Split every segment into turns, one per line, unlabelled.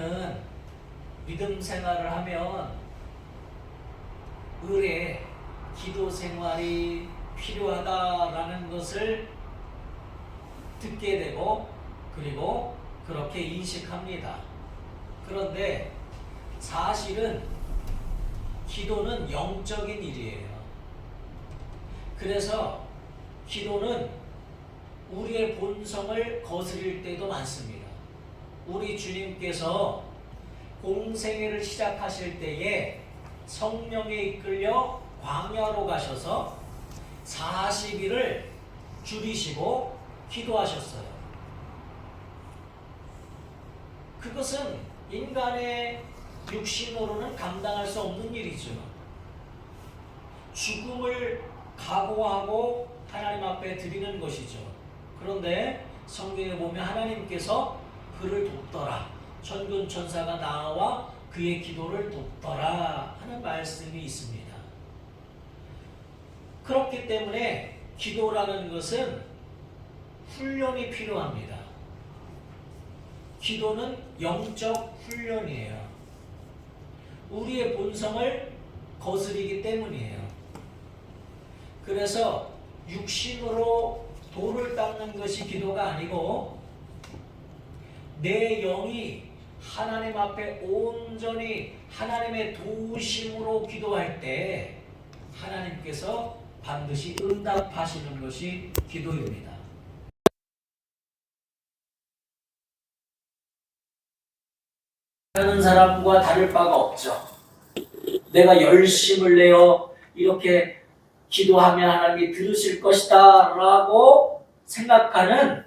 우리는 믿음 생활을 하면 의례, 기도 생활이 필요하다라는 것을 듣게 되고 그리고 그렇게 인식합니다. 그런데 사실은 기도는 영적인 일이에요. 그래서 기도는 우리의 본성을 거스릴 때도 많습니다. 우리 주님께서 공생애를 시작하실 때에 성령에 이끌려 광야로 가셔서 40일을 줄이시고 기도하셨어요. 그것은 인간의 육신으로는 감당할 수 없는 일이죠. 죽음을 각오하고 하나님 앞에 드리는 것이죠. 그런데 성경에 보면 하나님께서 그를 돕더라. 천군 천사가 나와 그의 기도를 돕더라 하는 말씀이 있습니다. 그렇기 때문에 기도라는 것은 훈련이 필요합니다. 기도는 영적 훈련이에요. 우리의 본성을 거스리기 때문이에요. 그래서 육신으로 돌을 닦는 것이 기도가 아니고 내 영이 하나님 앞에 온전히 하나님의 도우심으로 기도할 때 하나님께서 반드시 응답하시는 것이 기도입니다. 하는 사람과 다를 바가 없죠. 내가 열심을 내어 이렇게 기도하면 하나님이 들으실 것이다 라고 생각하는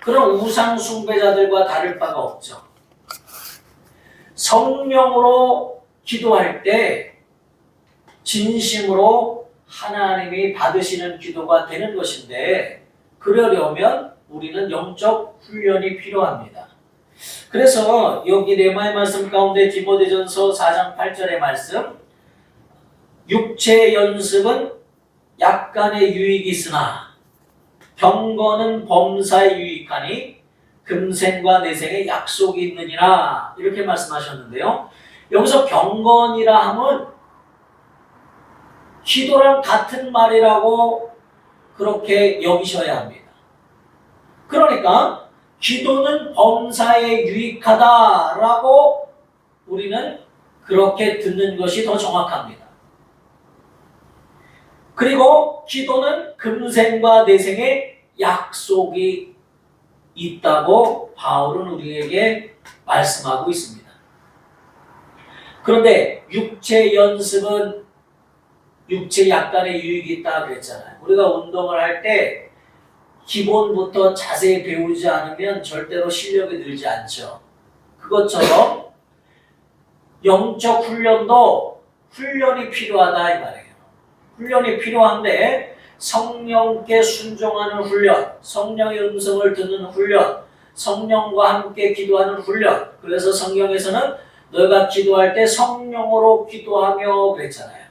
그런 우상 숭배자들과 다를 바가 없죠. 성령으로 기도할 때 진심으로 하나님이 받으시는 기도가 되는 것인데 그러려면 우리는 영적 훈련이 필요합니다. 그래서 여기 레마의 말씀 가운데 디모데전서 4장 8절의 말씀, 육체 연습은 약간의 유익이 있으나 경건은 범사에 유익하니 금생과 내생에 약속이 있느니라 이렇게 말씀하셨는데요. 여기서 경건이라 함은 기도랑 같은 말이라고 그렇게 여기셔야 합니다. 그러니까 기도는 범사에 유익하다라고 우리는 그렇게 듣는 것이 더 정확합니다. 그리고 기도는 금생과 내생에 약속이 있다고 바울은 우리에게 말씀하고 있습니다. 그런데 육체 연습은 육체 약간의 유익이 있다 그랬잖아요. 우리가 운동을 할 때 기본부터 자세히 배우지 않으면 절대로 실력이 늘지 않죠. 그것처럼 영적 훈련도 훈련이 필요하다 이 말이에요. 훈련이 필요한데 성령께 순종하는 훈련, 성령의 음성을 듣는 훈련, 성령과 함께 기도하는 훈련. 그래서 성경에서는 너희가 기도할 때 성령으로 기도하며 그랬잖아요.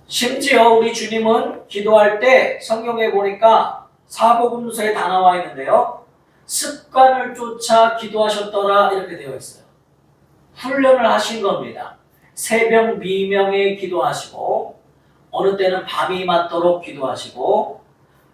심지어 우리 주님은 기도할 때 성경에 보니까 사복음서에 다 나와 있는데요. 습관을 쫓아 기도하셨더라 이렇게 되어 있어요. 훈련을 하신 겁니다. 새벽 미명에 기도하시고 어느 때는 밤이 맞도록 기도하시고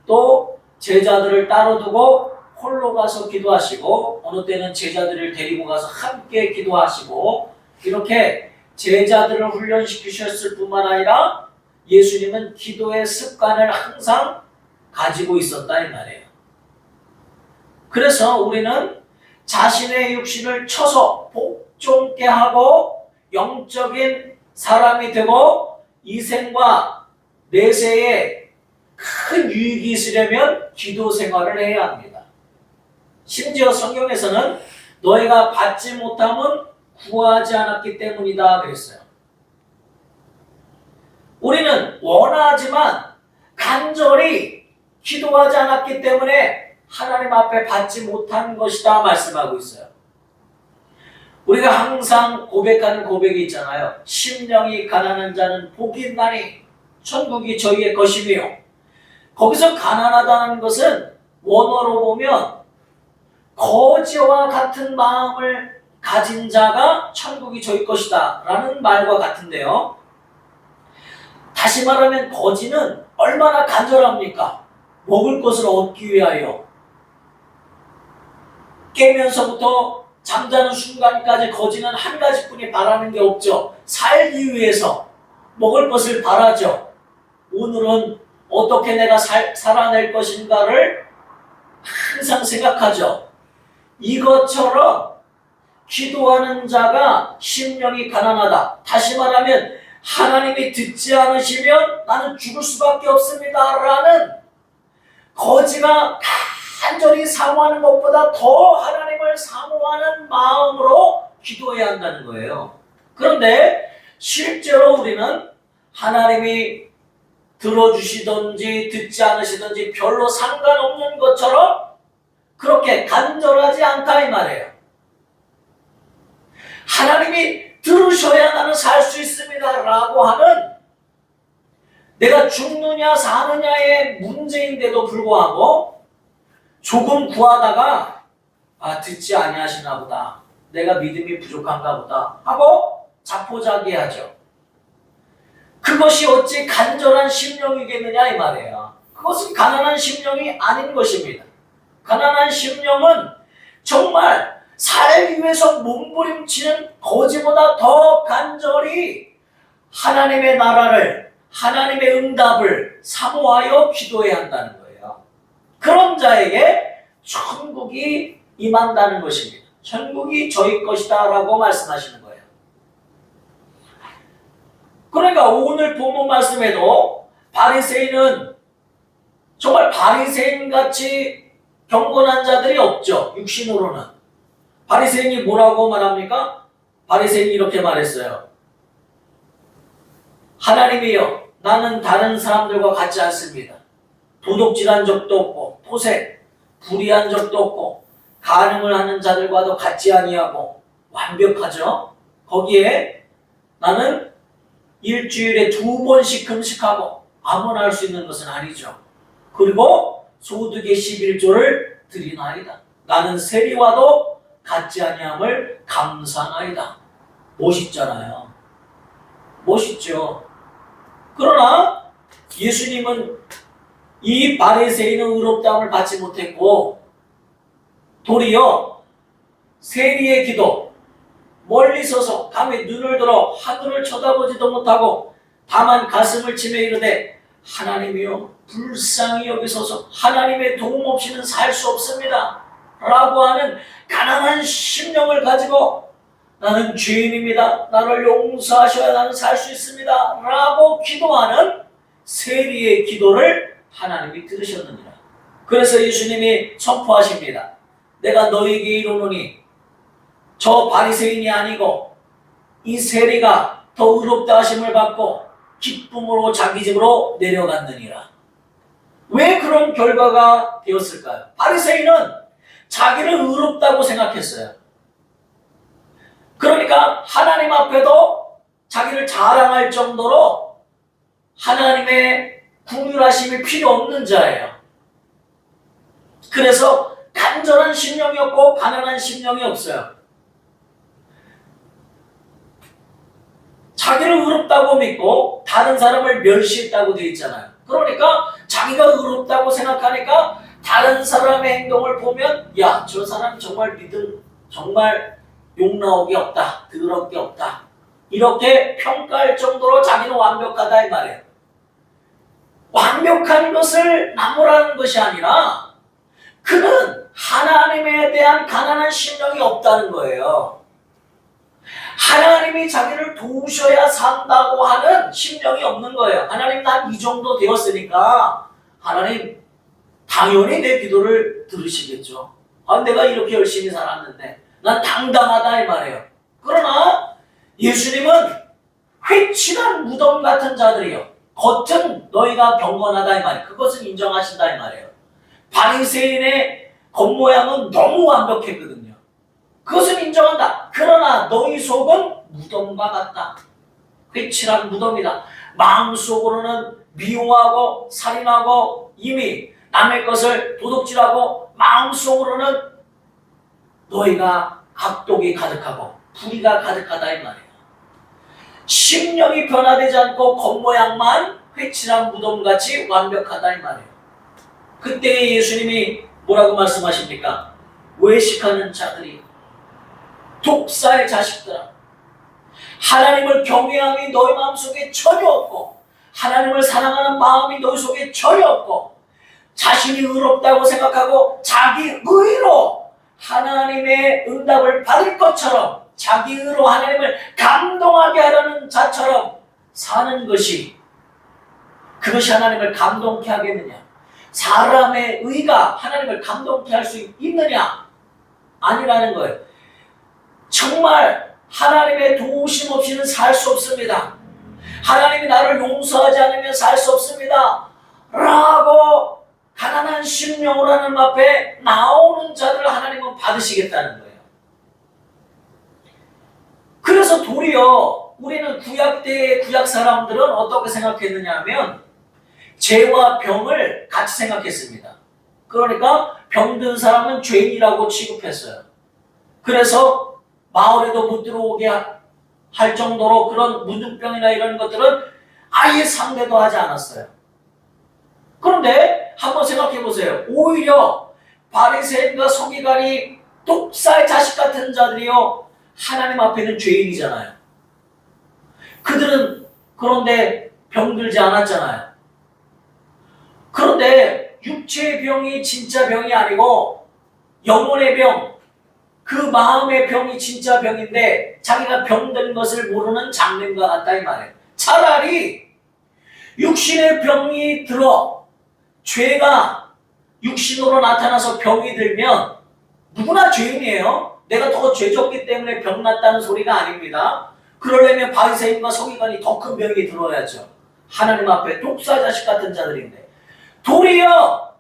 또 제자들을 따로 두고 홀로 가서 기도하시고 어느 때는 제자들을 데리고 가서 함께 기도하시고 이렇게 제자들을 훈련시키셨을 뿐만 아니라 예수님은 기도의 습관을 항상 가지고 있었다 이 말이에요. 그래서 우리는 자신의 육신을 쳐서 복종케 하고 영적인 사람이 되고 이생과 내세에 큰 유익이 있으려면 기도 생활을 해야 합니다. 심지어 성경에서는 너희가 받지 못함은 구하지 않았기 때문이다 그랬어요. 우리는 원하지만 간절히 기도하지 않았기 때문에 하나님 앞에 받지 못한 것이다 말씀하고 있어요. 우리가 항상 고백하는 고백이 있잖아요. 심령이 가난한 자는 복이 있나니 천국이 저희의 것이며 거기서 가난하다는 것은 원어로 보면 거지와 같은 마음을 가진 자가 천국이 저희 것이다 라는 말과 같은데요. 다시 말하면 거지는 얼마나 간절합니까? 먹을 것을 얻기 위하여. 깨면서부터 잠자는 순간까지 거지는 한 가지뿐이 바라는 게 없죠. 살기 위해서 먹을 것을 바라죠. 오늘은 어떻게 내가 살아낼 것인가를 항상 생각하죠. 이것처럼 기도하는 자가 심령이 가난하다. 다시 말하면 하나님이 듣지 않으시면 나는 죽을 수밖에 없습니다 라는 거지가 간절히 사모하는 것보다 더 하나님을 사모하는 마음으로 기도해야 한다는 거예요. 그런데 실제로 우리는 하나님이 들어주시든지 듣지 않으시든지 별로 상관없는 것처럼 그렇게 간절하지 않다 이 말이에요. 하나님이 들으셔야 나는 살 수 있습니다 라고 하는 내가 죽느냐 사느냐의 문제인데도 불구하고 조금 구하다가 듣지 아니하시나 보다. 내가 믿음이 부족한가 보다 하고 자포자기하죠. 그것이 어찌 간절한 심령이겠느냐 이 말이에요. 그것은 가난한 심령이 아닌 것입니다. 가난한 심령은 정말 살기 위해서 몸부림치는 거지보다 더 간절히 하나님의 나라를, 하나님의 응답을 사모하여 기도해야 한다는 거예요. 그런 자에게 천국이 임한다는 것입니다. 천국이 저희 것이다 라고 말씀하시는 거예요. 그러니까 오늘 본문 말씀에도 바리새인은 정말 바리새인같이 경건한 자들이 없죠. 육신으로는. 바리새인이 뭐라고 말합니까? 바리새인이 이렇게 말했어요. 하나님이여, 나는 다른 사람들과 같지 않습니다. 도둑질한 적도 없고 토색, 불의한 적도 없고 간음을 하는 자들과도 같지 아니하고 완벽하죠. 거기에 나는 일주일에 2번씩 금식하고 아무나 할 수 있는 것은 아니죠. 그리고 소득의 11조를 드리나이다. 나는 세리와도 같지 아니함을 감사하나이다. 멋있잖아요. 멋있죠. 그러나 예수님은 이 바리새인은 의롭다함을 받지 못했고 도리어 세리의 기도, 멀리 서서 감히 눈을 들어 하늘을 쳐다보지도 못하고 다만 가슴을 치며 이르되 하나님이여 불쌍히 여기소서, 하나님의 도움 없이는 살 수 없습니다 라고 하는 가난한 심령을 가지고 나는 죄인입니다, 나를 용서하셔야 나는 살 수 있습니다 라고 기도하는 세리의 기도를 하나님이 들으셨느니라. 그래서 예수님이 선포하십니다. 내가 너희에게 이르노니 저 바리새인이 아니고 이 세리가 더 의롭다 하심을 받고 기쁨으로 자기 집으로 내려갔느니라. 왜 그런 결과가 되었을까요? 바리새인은 자기를 의롭다고 생각했어요. 그러니까 하나님 앞에도 자기를 자랑할 정도로 하나님의 긍휼하심이 필요 없는 자예요. 그래서 간절한 심령이 없고 가난한 심령이 없어요. 자기를 의롭다고 믿고 다른 사람을 멸시했다고 되어 있잖아요. 그러니까 자기가 의롭다고 생각하니까 다른 사람의 행동을 보면 야, 저 사람 정말 믿음, 정말 욕 나오기 없다, 더럽게 없다, 이렇게 평가할 정도로 자기는 완벽하다 이 말이에요. 완벽한 것을 나무라는 것이 아니라 그는 하나님에 대한 가난한 심령이 없다는 거예요. 하나님이 자기를 도우셔야 산다고 하는 심령이 없는 거예요. 하나님 난 이 정도 되었으니까 하나님 당연히 내 기도를 들으시겠죠. 내가 이렇게 열심히 살았는데 난 당당하다 이 말이에요. 그러나 예수님은 회칠한 무덤 같은 자들이요, 겉은 너희가 경건하다 이 말이에요. 그것은 인정하신다 이 말이에요. 바리새인의 겉모양은 너무 완벽했거든요. 그것은 인정한다. 그러나 너희 속은 무덤과 같다. 회칠한 무덤이다. 마음속으로는 미워하고 살인하고 이미 남의 것을 도둑질하고 마음속으로는 너희가 악독이 가득하고 불의가 가득하다 이 말이에요. 심령이 변화되지 않고 겉모양만 회칠한 무덤같이 완벽하다 이 말이에요. 그때 예수님이 뭐라고 말씀하십니까? 외식하는 자들이, 독사의 자식들아, 하나님을 경외함이 너희 마음속에 전혀 없고 하나님을 사랑하는 마음이 너희 속에 전혀 없고 자신이 의롭다고 생각하고 자기 의로 하나님의 응답을 받을 것처럼 자기 의로 하나님을 감동하게 하려는 자처럼 사는 것이, 그것이 하나님을 감동케 하겠느냐? 사람의 의가 하나님을 감동케 할 수 있느냐? 아니라는 거예요. 정말 하나님의 도우심 없이는 살 수 없습니다. 하나님이 나를 용서하지 않으면 살 수 없습니다 라고 가난한 심령으로 하나님 앞에 나오는 자들을 하나님은 받으시겠다는 거예요. 그래서 도리어 우리는 구약 때의 구약 사람들은 어떻게 생각했느냐 하면 죄와 병을 같이 생각했습니다. 그러니까 병든 사람은 죄인이라고 취급했어요. 그래서 마을에도 못 들어오게 할 정도로 그런 문둥병이나 이런 것들은 아예 상대도 하지 않았어요. 그런데 한번 생각해 보세요. 오히려 바리새인과 서기관이 독사의 자식 같은 자들이요, 하나님 앞에는 죄인이잖아요. 그들은 그런데 병들지 않았잖아요. 그런데 육체의 병이 진짜 병이 아니고 영혼의 병, 그 마음의 병이 진짜 병인데 자기가 병든 것을 모르는 장님과 같다 이 말이에요. 차라리 육신의 병이 들어 죄가 육신으로 나타나서 병이 들면 누구나 죄인이에요. 내가 더 죄졌기 때문에 병 났다는 소리가 아닙니다. 그러려면 바리새인과 서기관이 더 큰 병이 들어야죠. 하나님 앞에 독사 자식 같은 자들인데 도리어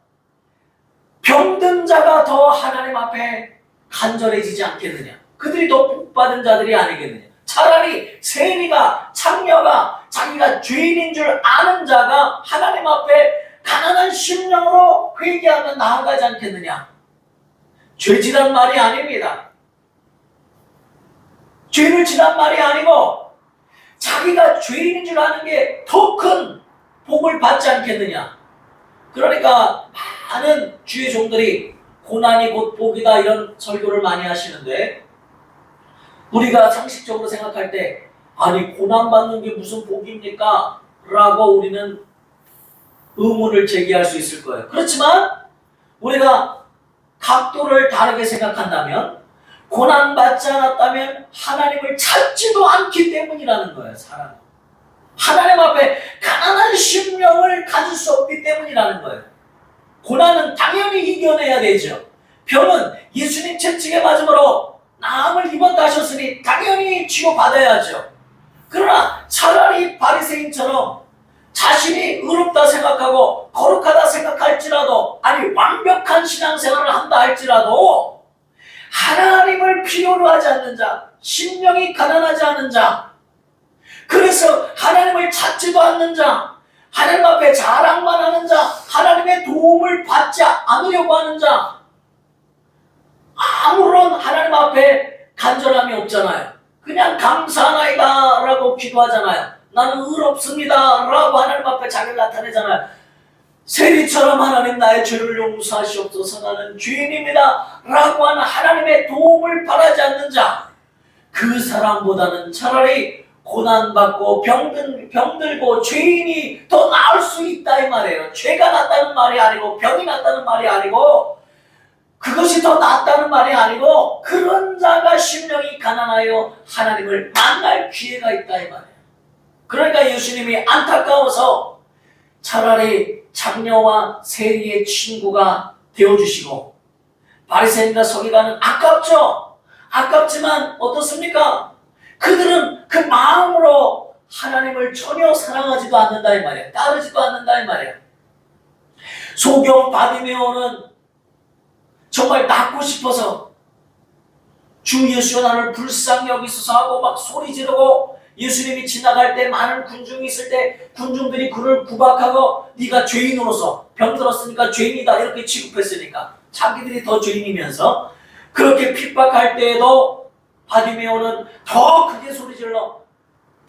병든 자가 더 하나님 앞에 간절해지지 않겠느냐? 그들이 더 복받은 자들이 아니겠느냐? 차라리 세리가, 창녀가, 자기가 죄인인 줄 아는 자가 하나님 앞에 가난한 심령으로 회개하며 나아가지 않겠느냐? 죄지란 말이 아닙니다. 죄를 지란 말이 아니고 자기가 죄인인 줄 아는 게 더 큰 복을 받지 않겠느냐? 그러니까 많은 주의 종들이 고난이 곧 복이다 이런 설교를 많이 하시는데 우리가 상식적으로 생각할 때 아니 고난받는 게 무슨 복입니까? 라고 우리는 의문을 제기할 수 있을 거예요. 그렇지만 우리가 각도를 다르게 생각한다면 고난받지 않았다면 하나님을 찾지도 않기 때문이라는 거예요. 사람은 하나님 앞에 가난한 심령을 가질 수 없기 때문이라는 거예요. 고난은 당연히 이겨내야 되죠. 병은 예수님 채찍에 맞음으로 나음을 입었다 하셨으니 당연히 치료받아야죠. 그러나 차라리 바리새인처럼 자신이 의롭다 생각하고 거룩하다 생각할지라도, 아니 완벽한 신앙생활을 한다 할지라도 하나님을 필요로 하지 않는 자, 심령이 가난하지 않은 자, 그래서 하나님을 찾지도 않는 자, 하나님 앞에 자랑만 하는 자, 하나님의 도움을 받지 않으려고 하는 자, 아무런 하나님 앞에 간절함이 없잖아요. 그냥 감사하나이다 라고 기도하잖아요. 나는 의롭습니다 라고 하나님 앞에 자기를 나타내잖아요. 세리처럼 하나님 나의 죄를 용서하시옵소서 나는 죄인입니다 라고 하는 하나님의 도움을 바라지 않는 자, 그 사람보다는 차라리 고난받고 병들고 죄인이 더 나을 수 있다 이 말이에요. 죄가 낫다는 말이 아니고 병이 낫다는 말이 아니고 그것이 더 낫다는 말이 아니고 그런 자가 심령이 가난하여 하나님을 만날 기회가 있다 이 말이에요. 그러니까 예수님이 안타까워서 차라리 장녀와 세리의 친구가 되어주시고, 바리새인과 서기관은 아깝죠. 아깝지만 어떻습니까? 그들은 그 마음으로 하나님을 전혀 사랑하지도 않는다 이 말이에요. 따르지도 않는다 이 말이에요. 소경 바디메오는 정말 낫고 싶어서 주 예수여 나를 불쌍히 여기소서 하고 막 소리 지르고, 예수님이 지나갈 때 많은 군중이 있을 때 군중들이 그를 구박하고 네가 죄인으로서 병들었으니까 죄인이다 이렇게 취급했으니까 자기들이 더 죄인이면서 그렇게 핍박할 때에도 바디메오는 더 크게 소리질러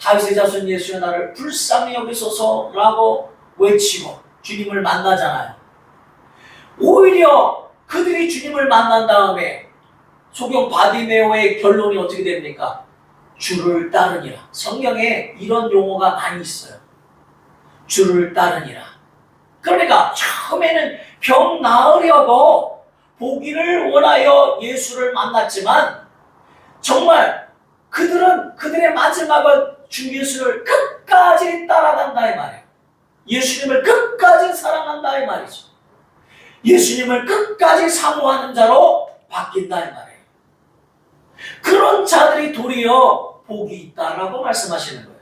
다윗의 자손 예수여 나를 불쌍히 여기소서라고 외치고 주님을 만나잖아요. 오히려 그들이 주님을 만난 다음에 소경 바디메오의 결론이 어떻게 됩니까? 주를 따르니라. 성경에 이런 용어가 많이 있어요. 주를 따르니라. 그러니까 처음에는 병 나으려고 보기를 원하여 예수를 만났지만 정말 그들은 그들의 마지막은 주 예수를 끝까지 따라간다 이 말이에요. 예수님을 끝까지 사랑한다 이 말이죠. 예수님을 끝까지 사모하는 자로 바뀐다 이 말이에요. 그런 자들이 도리어 복이 있다라고 말씀하시는 거예요.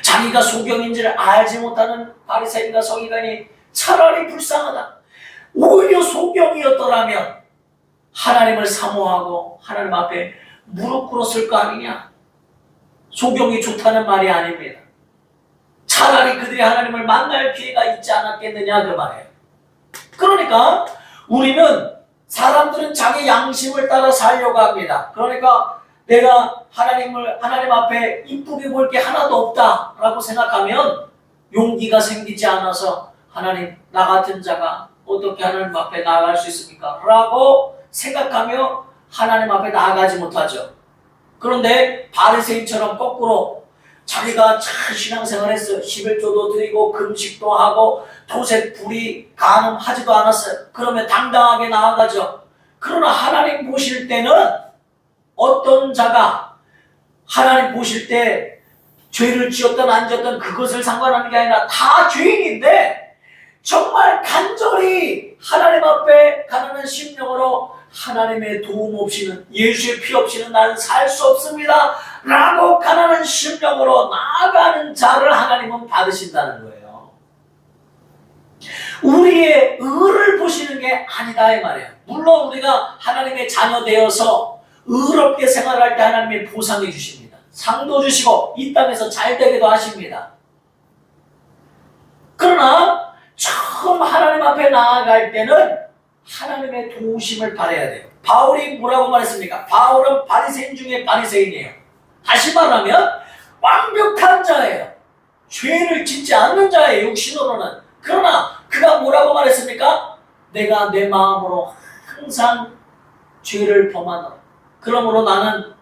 자기가 소경인지를 알지 못하는 바리새인과 서기관이 차라리 불쌍하다. 오히려 소경이었더라면 하나님을 사모하고 하나님 앞에 무릎 꿇었을 거 아니냐. 소경이 좋다는 말이 아닙니다. 차라리 그들이 하나님을 만날 기회가 있지 않았겠느냐 그 말이에요. 그러니까 우리는 사람들은 자기 양심을 따라 살려고 합니다. 그러니까 내가 하나님 앞에 이쁘게 볼 게 하나도 없다라고 생각하면 용기가 생기지 않아서 하나님 나 같은 자가 어떻게 하나님 앞에 나아갈 수 있습니까? 라고 생각하며 하나님 앞에 나아가지 못하죠. 그런데 바리새인처럼 거꾸로 자기가 잘 신앙생활 했어요. 11조도 드리고 금식도 하고 도색 불이 간음하지도 않았어요. 그러면 당당하게 나아가죠. 그러나 하나님 보실 때는 어떤 자가 하나님 보실 때 죄를 지었든 안 지었든 그것을 상관하는 게 아니라 다 죄인인데 정말 간절히 하나님 앞에 가난한 심령으로 하나님의 도움 없이는 예수의 피 없이는 나는 살 수 없습니다 라고 가난한 심령으로 나아가는 자를 하나님은 받으신다는 거예요. 우리의 의를 보시는 게 아니다 이 말이에요. 물론 우리가 하나님의 자녀 되어서 의롭게 생활할 때 하나님이 보상해 주십니다. 상도 주시고 이 땅에서 잘 되게도 하십니다. 그러나 처음 하나님 앞에 나아갈 때는 하나님의 도우심을 바라야 돼요. 바울이 뭐라고 말했습니까? 바울은 바리새인 중에 바리새인이에요. 다시 말하면 완벽한 자예요. 죄를 짓지 않는 자예요. 육신으로는. 그러나 그가 뭐라고 말했습니까? 내가 내 마음으로 항상 죄를 범하노라. 그러므로 나는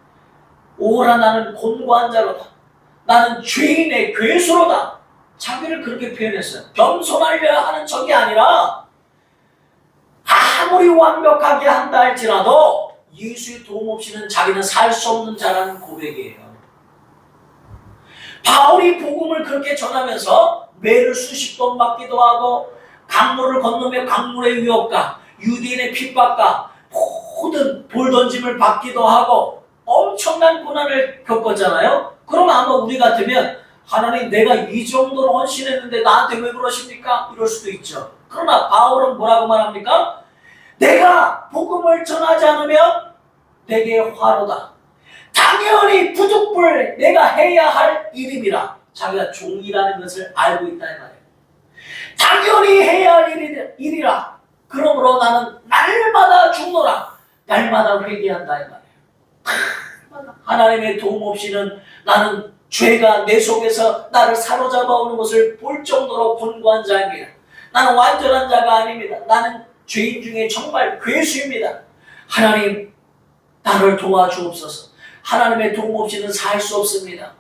곤고한 자로다. 나는 죄인의 괴수로다. 자기를 그렇게 표현했어요. 겸손하려 하는 척이 아니라 아무리 완벽하게 한다 할지라도 예수의 도움 없이는 자기는 살 수 없는 자라는 고백이에요. 바울이 복음을 그렇게 전하면서 매를 수십 돈 받기도 하고 강물을 건너며 강물의 위협과 유대인의 핍박과 모든 돌던짐을 받기도 하고 엄청난 고난을 겪었잖아요. 그럼 아마 우리 같으면 하나님 내가 이 정도로 헌신했는데 나한테 왜 그러십니까? 이럴 수도 있죠. 그러나 바울은 뭐라고 말합니까? 내가 복음을 전하지 않으면 내게 화로다. 당연히 부득불 내가 해야 할 일임이라. 자기가 종이라는 것을 알고 있다 이 말이에요. 당연히 해야 할 일이라. 그러므로 나는 날마다 죽노라. 날마다 회개한다 이 말이에요. 하나님의 도움 없이는 나는 죄가 내 속에서 나를 사로잡아 오는 것을 볼 정도로 곤고한 자입니다. 나는 완전한 자가 아닙니다. 나는 죄인 중에 정말 괴수입니다. 하나님 나를 도와주옵소서. 하나님의 도움 없이는 살 수 없습니다.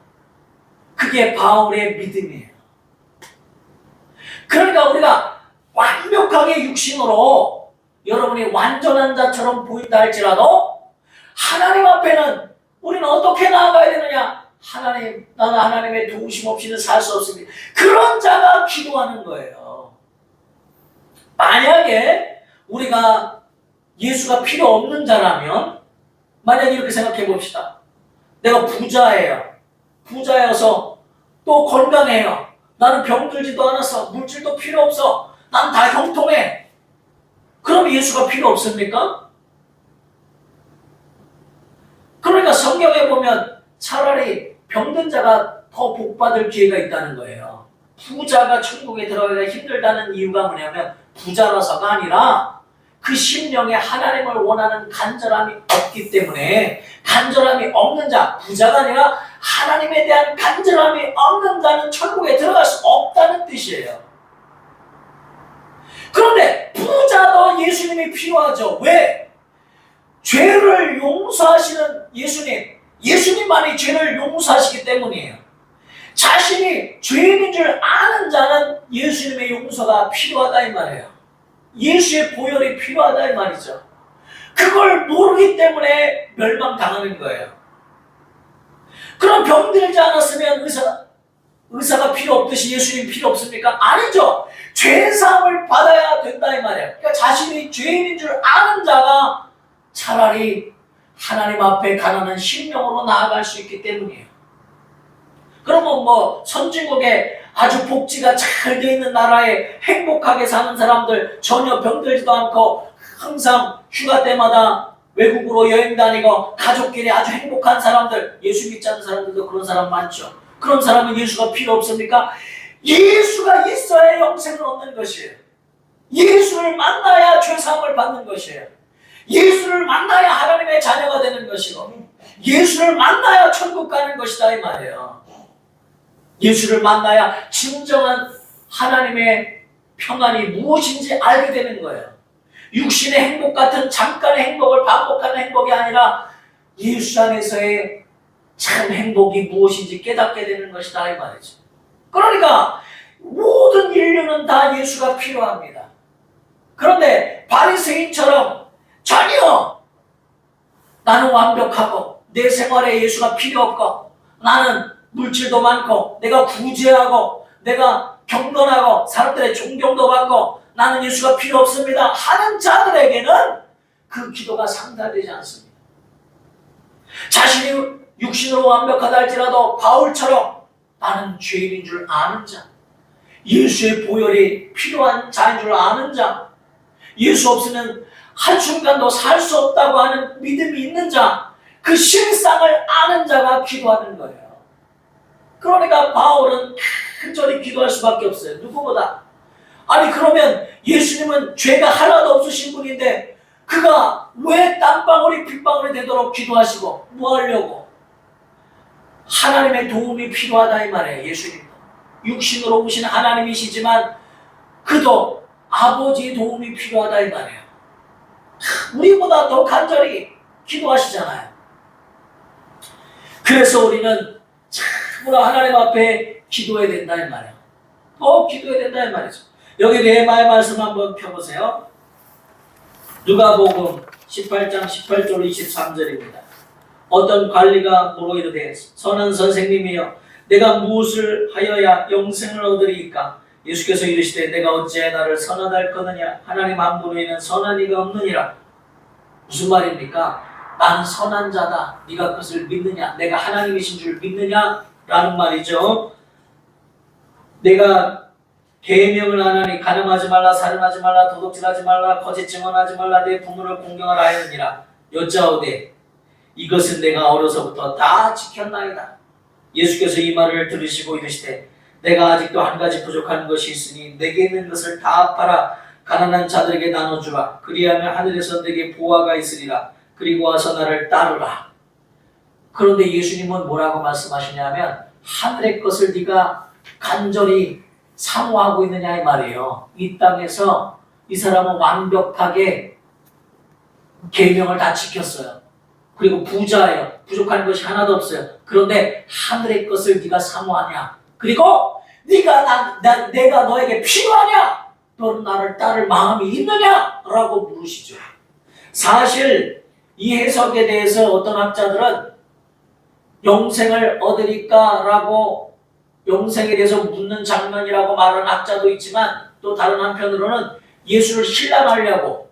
그게 바울의 믿음이에요. 그러니까 우리가 완벽하게 육신으로 여러분이 완전한 자처럼 보인다 할지라도 하나님 앞에는 우리는 어떻게 나아가야 되느냐? 하나님, 나는 하나님의 도우심 없이는 살 수 없습니다. 그런 자가 기도하는 거예요. 만약에 우리가 예수가 필요 없는 자라면 만약에 이렇게 생각해 봅시다. 내가 부자예요. 부자여서 또 건강해요. 나는 병들지도 않았어. 물질도 필요 없어. 난 다 형통해. 그럼 예수가 필요 없습니까? 그러니까 성경에 보면 차라리 병든 자가 더 복받을 기회가 있다는 거예요. 부자가 천국에 들어가기가 힘들다는 이유가 뭐냐면 부자라서가 아니라 그 심령에 하나님을 원하는 간절함이 없기 때문에 간절함이 없는 자, 부자가 아니라 하나님에 대한 간절함이 없는 자는 천국에 들어갈 수 없다는 뜻이에요. 그런데 부자도 예수님이 필요하죠. 왜? 죄를 용서하시는 예수님만이 죄를 용서하시기 때문이에요. 자신이 죄인인 줄 아는 자는 예수님의 용서가 필요하다 이 말이에요. 예수의 보혈이 필요하다 이 말이죠. 그걸 모르기 때문에 멸망당하는 거예요. 그럼 병들지 않았으면 의사가 필요 없듯이 예수님 필요 없습니까? 아니죠. 죄사함을 받아야 된다 이 말이에요. 그러니까 자신이 죄인인 줄 아는 자가 차라리 하나님 앞에 가난한 심령으로 나아갈 수 있기 때문이에요. 그러면 선진국에 아주 복지가 잘 돼 있는 나라에 행복하게 사는 사람들, 전혀 병들지도 않고 항상 휴가 때마다 외국으로 여행 다니고 가족끼리 아주 행복한 사람들, 예수 믿지 않는 사람들도 그런 사람 많죠. 그런 사람은 예수가 필요 없습니까? 예수가 있어야 영생을 얻는 것이에요. 예수를 만나야 죄사함을 받는 것이에요. 예수를 만나야 하나님의 자녀가 되는 것이고 예수를 만나야 천국 가는 것이다 이 말이에요. 예수를 만나야 진정한 하나님의 평안이 무엇인지 알게 되는 거예요. 육신의 행복 같은 잠깐의 행복을 반복하는 행복이 아니라 예수 안에서의 참 행복이 무엇인지 깨닫게 되는 것이다 이 말이죠. 그러니까 모든 인류는 다 예수가 필요합니다. 그런데 바리새인처럼 전혀 나는 완벽하고 내 생활에 예수가 필요 없고 나는 물질도 많고 내가 구제하고 내가 경건하고 사람들의 존경도 받고 나는 예수가 필요 없습니다 하는 자들에게는 그 기도가 상달되지 않습니다. 자신이 육신으로 완벽하다 할지라도 바울처럼 나는 죄인인 줄 아는 자, 예수의 보혈이 필요한 자인 줄 아는 자, 예수 없으면 한순간도 살 수 없다고 하는 믿음이 있는 자, 그 실상을 아는 자가 기도하는 거예요. 그러니까 바울은 간절히 기도할 수밖에 없어요. 누구보다. 아니 그러면 예수님은 죄가 하나도 없으신 분인데 그가 왜 땀방울이 핏방울이 되도록 기도하시고 뭐 하려고? 하나님의 도움이 필요하다 이 말이에요. 예수님도 육신으로 오신 하나님이시지만 그도 아버지의 도움이 필요하다 이 말이에요. 우리보다 더 간절히 기도하시잖아요. 그래서 우리는 참으로 하나님 앞에 기도해야 된다 이 말이에요. 기도해야 된다 이 말이죠. 여기 네마의 말씀 한번 펴보세요. 누가복음 18장 18절 23절입니다. 어떤 관리가 물어 이르되 선한 선생님이여 내가 무엇을 하여야 영생을 얻으리이까? 예수께서 이르시되 내가 어찌해 나를 선하다 할 거느냐? 하나님 한 분에는 선한 이가 없느니라. 무슨 말입니까? 나는 선한 자다. 네가 그것을 믿느냐? 내가 하나님이신 줄 믿느냐? 라는 말이죠. 내가 계명을 안 하니 간음하지 말라, 살인하지 말라, 도둑질하지 말라, 거짓 증언하지 말라, 내 부모를 공경하라 하였느니라. 여짜오되 이것은 내가 어려서부터 다 지켰나이다. 예수께서 이 말을 들으시고 이르시되 내가 아직도 한 가지 부족한 것이 있으니 내게 있는 것을 다 팔아 가난한 자들에게 나눠주라. 그리하면 하늘에서 내게 보화가 있으리라. 그리고 와서 나를 따르라. 그런데 예수님은 뭐라고 말씀하시냐면 하늘의 것을 네가 간절히 사모하고 있느냐 이 말이에요. 이 땅에서 이 사람은 완벽하게 계명을 다 지켰어요. 그리고 부자예요. 부족한 것이 하나도 없어요. 그런데 하늘의 것을 네가 사모하냐? 그리고 내가 너에게 필요하냐? 너는 나를 따를 마음이 있느냐? 라고 물으시죠. 사실 이 해석에 대해서 어떤 학자들은 영생을 얻으리까? 라고 영생에 대해서 묻는 장면이라고 말하는 학자도 있지만 또 다른 한편으로는 예수를 신랑하려고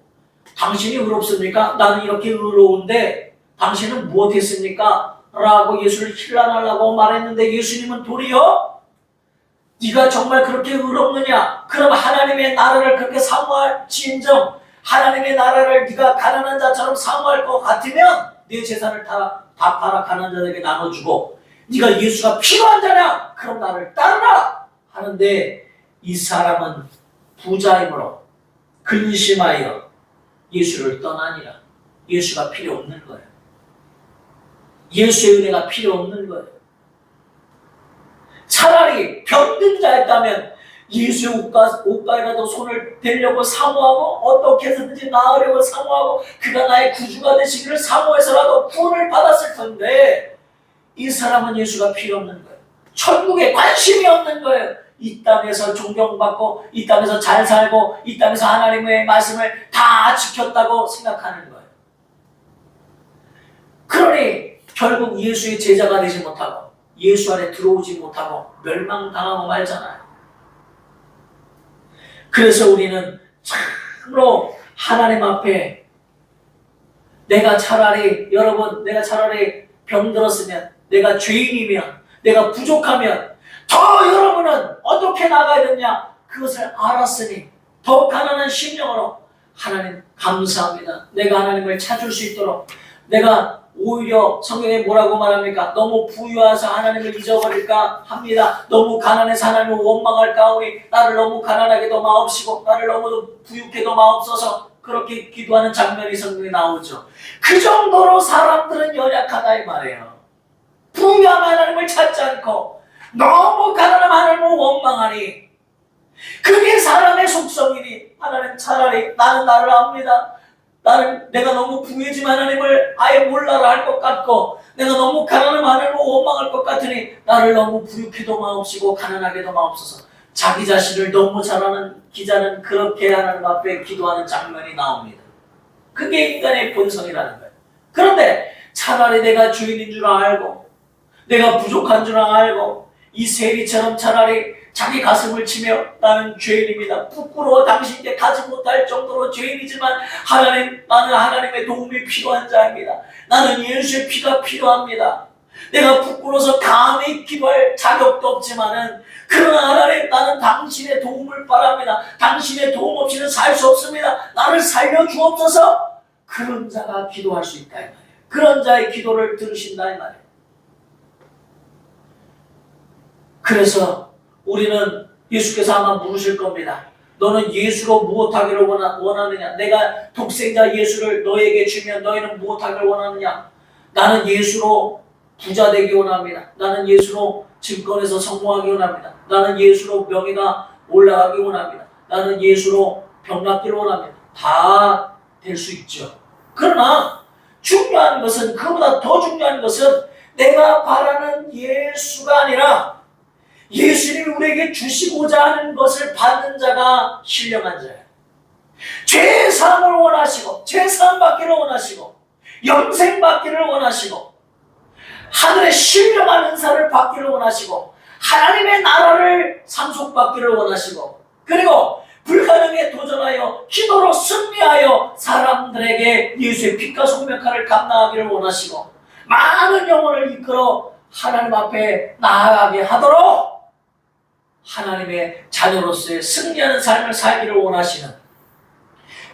당신이 의롭습니까? 나는 이렇게 의로운데 당신은 무엇했습니까? 라고 예수를 신랑하려고 말했는데 예수님은 도리어 네가 정말 그렇게 의롭느냐? 그럼 하나님의 나라를 그렇게 사모할지인정 하나님의 나라를 네가 가난한 자처럼 사모할 것 같으면 네 재산을 다 팔아 가난한 자들에게 나눠주고 네가 예수가 필요한 자냐? 그럼 나를 따르라 하는데 이 사람은 부자이므로 근심하여 예수를 떠나니라. 예수가 필요 없는 거예요. 예수의 은혜가 필요 없는 거예요. 차라리 병든 자였다면 예수의 옷가에라도 손을 대려고 사모하고 어떻게 해서든지 나으려고 사모하고 그가 나의 구주가 되시기를 사모해서라도 구원을 받았을 텐데 이 사람은 예수가 필요 없는 거예요. 천국에 관심이 없는 거예요. 이 땅에서 존경받고 이 땅에서 잘 살고 이 땅에서 하나님의 말씀을 다 지켰다고 생각하는 거예요. 그러니 결국 예수의 제자가 되지 못하고 예수 안에 들어오지 못하고 멸망당하고 말잖아요. 그래서 우리는 참으로 하나님 앞에 내가 차라리 병들었으면 내가 죄인이면 내가 부족하면 더 여러분은 어떻게 나가야 되냐 그것을 알았으니 더 가난한 심령으로 하나님 감사합니다. 내가 하나님을 찾을 수 있도록 내가 오히려 성경에 뭐라고 말합니까? 너무 부유해서 하나님을 잊어버릴까 합니다. 너무 가난해서 하나님을 원망할까 하오니 나를 너무 가난하게도 마옵시고 나를 너무 부유케도 마옵소서. 그렇게 기도하는 장면이 성경에 나오죠. 그 정도로 사람들은 연약하다 이 말이에요. 부유한 하나님을 찾지 않고 너무 가난한 하나님을 원망하니 그게 사람의 속성이니 하나님 차라리 나는 나를 압니다. 내가 너무 부유하지만 하나님을 아예 몰라라 할 것 같고 내가 너무 가난한 하나님을 원망할 것 같으니 나를 너무 부유케도 마옵시고 가난하게도 마옵소서. 자기 자신을 너무 잘 아는 기자는 그렇게 하나님 앞에 기도하는 장면이 나옵니다. 그게 인간의 본성이라는 거예요. 그런데 차라리 내가 주인인 줄 알고 내가 부족한 줄 알고 이 세리처럼 차라리 자기 가슴을 치며 나는 죄인입니다. 부끄러워 당신께 가지 못할 정도로 죄인이지만 하나님 나는 하나님의 도움이 필요한 자입니다. 나는 예수의 피가 필요합니다. 내가 부끄러워서 감히 기도할 자격도 없지만은 그러나 하나님 나는 당신의 도움을 바랍니다. 당신의 도움 없이는 살 수 없습니다. 나를 살려주옵소서. 그런 자가 기도할 수 있다 이 말이에요. 그런 자의 기도를 들으신다 이 말이에요. 그래서 우리는 예수께서 아마 물으실 겁니다. 너는 예수로 무엇하기를 원하느냐? 내가 독생자 예수를 너에게 주면 너희는 무엇하기를 원하느냐? 나는 예수로 부자 되기 원합니다. 나는 예수로 증권에서 성공하기 원합니다. 나는 예수로 명예가 올라가기 원합니다. 나는 예수로 병낫기를 원합니다. 다 될 수 있죠. 그러나 중요한 것은 그보다 더 중요한 것은 내가 바라는 예수가 아니라 예수님이 우리에게 주시고자 하는 것을 받는 자가 신령한 자예요. 죄사함을 원하시고 죄사함 받기를 원하시고 영생 받기를 원하시고 하늘의 신령한 은사를 받기를 원하시고 하나님의 나라를 상속받기를 원하시고 그리고 불가능에 도전하여 기도로 승리하여 사람들에게 예수의 빛과 소명칼을 감당하기를 원하시고 많은 영혼을 이끌어 하나님 앞에 나아가게 하도록 하나님의 자녀로서의 승리하는 삶을 살기를 원하시는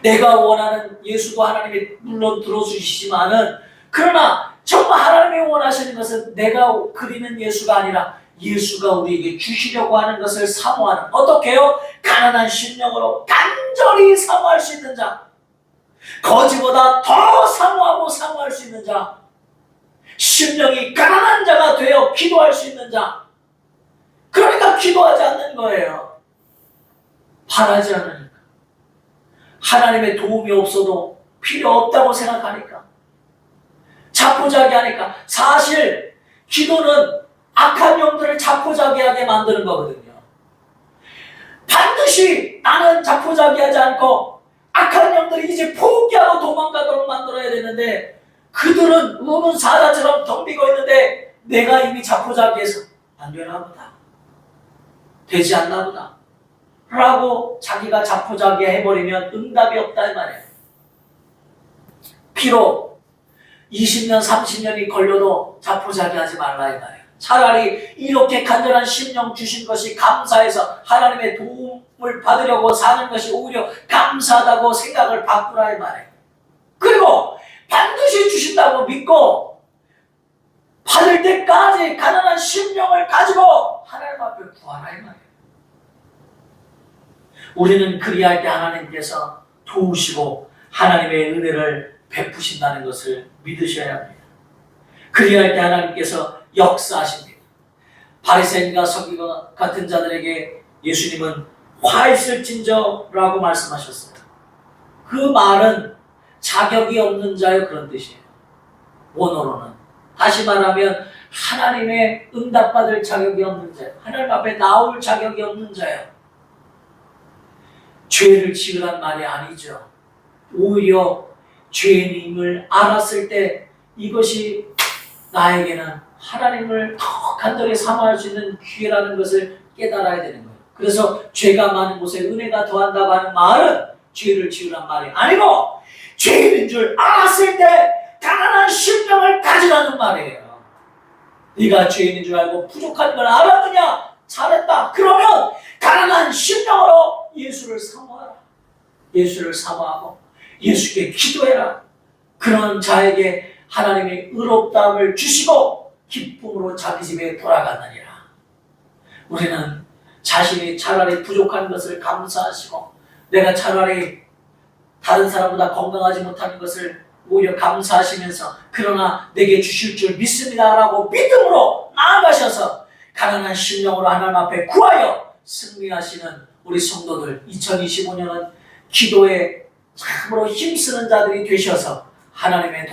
내가 원하는 예수도 하나님이 물론 들어주시지만은 그러나 정말 하나님이 원하시는 것은 내가 그리는 예수가 아니라 예수가 우리에게 주시려고 하는 것을 사모하는 어떻게 해요? 가난한 심령으로 간절히 사모할 수 있는 자 거지보다 더 사모하고 사모할 수 있는 자 심령이 가난한 자가 되어 기도할 수 있는 자 그러니까 기도하지 않는 거예요. 바라지 않으니까. 하나님의 도움이 없어도 필요 없다고 생각하니까. 자포자기하니까. 사실 기도는 악한 영들을 자포자기하게 만드는 거거든요. 반드시 나는 자포자기하지 않고 악한 영들이 이제 포기하고 도망가도록 만들어야 되는데 그들은 우는 사자처럼 덤비고 있는데 내가 이미 자포자기해서 안 되나 보다. 되지 않나 보다 라고 자기가 자포자기 해버리면 응답이 없다 이 말이에요. 비록 20년 30년이 걸려도 자포자기 하지 말라 이 말이에요. 차라리 이렇게 간절한 심령 주신 것이 감사해서 하나님의 도움을 받으려고 사는 것이 오히려 감사하다고 생각을 바꾸라 이 말이에요. 그리고 반드시 주신다고 믿고 받을 때까지 가난한 심령을 가지고 하나님 앞에 구하라 이 말이에요. 우리는 그리할 때 하나님께서 도우시고 하나님의 은혜를 베푸신다는 것을 믿으셔야 합니다. 그리할 때 하나님께서 역사하십니다. 바리새인과 서기관 같은 자들에게 예수님은 화 있을진저라고 말씀하셨어요. 그 말은 자격이 없는 자요, 그런 뜻이에요. 원어로는. 다시 말하면 하나님의 응답받을 자격이 없는 자요. 하나님 앞에 나올 자격이 없는 자요. 죄를 지으란 말이 아니죠. 오히려 죄인임을 알았을 때 이것이 나에게는 하나님을 더 간절히 사모할 수 있는 기회라는 것을 깨달아야 되는 거예요. 그래서 죄가 많은 곳에 은혜가 더한다고 하는 말은 죄를 지으란 말이 아니고 죄인인 줄 알았을 때 가난한 심령을 가지라는 말이에요. 네가 죄인인 줄 알고 부족한 걸 알았느냐? 잘했다. 그러면 가난한 심령으로 예수를 사모하라. 예수를 사모하고 예수께 기도해라. 그런 자에게 하나님의 의롭다함을 주시고 기쁨으로 자기 집에 돌아가느니라. 우리는 자신이 차라리 부족한 것을 감사하시고 내가 차라리 다른 사람보다 건강하지 못하는 것을 오히려 감사하시면서 그러나 내게 주실 줄 믿습니다 라고 믿음으로 나아가셔서 가난한 심령으로 하나님 앞에 구하여 승리하시는 우리 성도들, 2025년은 기도에 참으로 힘쓰는 자들이 되셔서 하나님의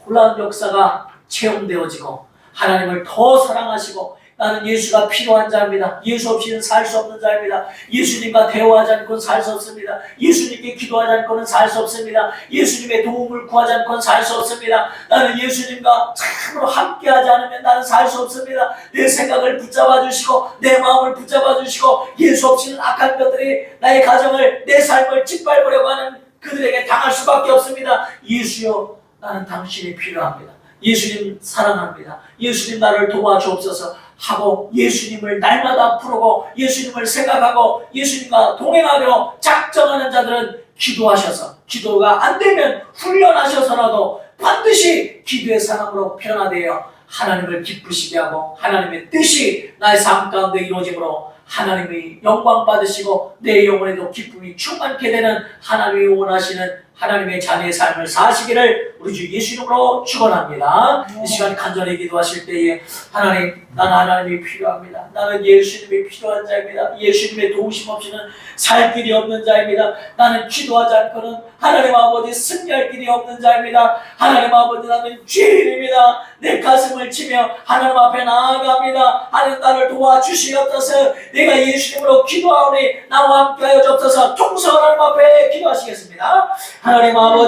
놀라운 역사가 체험되어지고 하나님을 더 사랑하시고 나는 예수가 필요한 자입니다. 예수 없이는 살 수 없는 자입니다. 예수님과 대화하지 않고는 살 수 없습니다. 예수님께 기도하지 않고는 살 수 없습니다. 예수님의 도움을 구하지 않고는 살 수 없습니다. 나는 예수님과 참으로 함께하지 않으면 나는 살 수 없습니다. 내 생각을 붙잡아 주시고 내 마음을 붙잡아 주시고 예수 없이는 악한 것들이 나의 가정을 내 삶을 짓밟으려고 하는 그들에게 당할 수밖에 없습니다. 예수여, 나는 당신이 필요합니다. 예수님 사랑합니다. 예수님 나를 도와주옵소서 하고 예수님을 날마다 부르고 예수님을 생각하고 예수님과 동행하려 작정하는 자들은 기도하셔서 기도가 안 되면 훈련하셔서라도 반드시 기도의 사람으로 변화되어 하나님을 기쁘시게 하고 하나님의 뜻이 나의 삶 가운데 이루어짐으로 하나님이 영광 받으시고 내 영혼에도 기쁨이 충만케 되는 하나님이 원하시는 하나님의 자녀의 삶을 사시기를 우리 주 예수 이름으로 축원합니다. 이 시간 간절히 기도하실 때에 하나님, 나는 하나님이 필요합니다. 나는 예수님이 필요한 자입니다. 예수님의 도우심 없이는 살 길이 없는 자입니다. 나는 기도하지 않고는 하나님 아버지 승리할 길이 없는 자입니다. 하나님 아버지, 나는 죄인입니다. 내 가슴을 치며 하나님 앞에 나아갑니다. 하나님 나를 도와주시옵소서. 내가 예수님으로 기도하오니 나와 함께하여 주옵소서. 통성하나님 앞에 기도하시겠습니다. 하나님 아버지,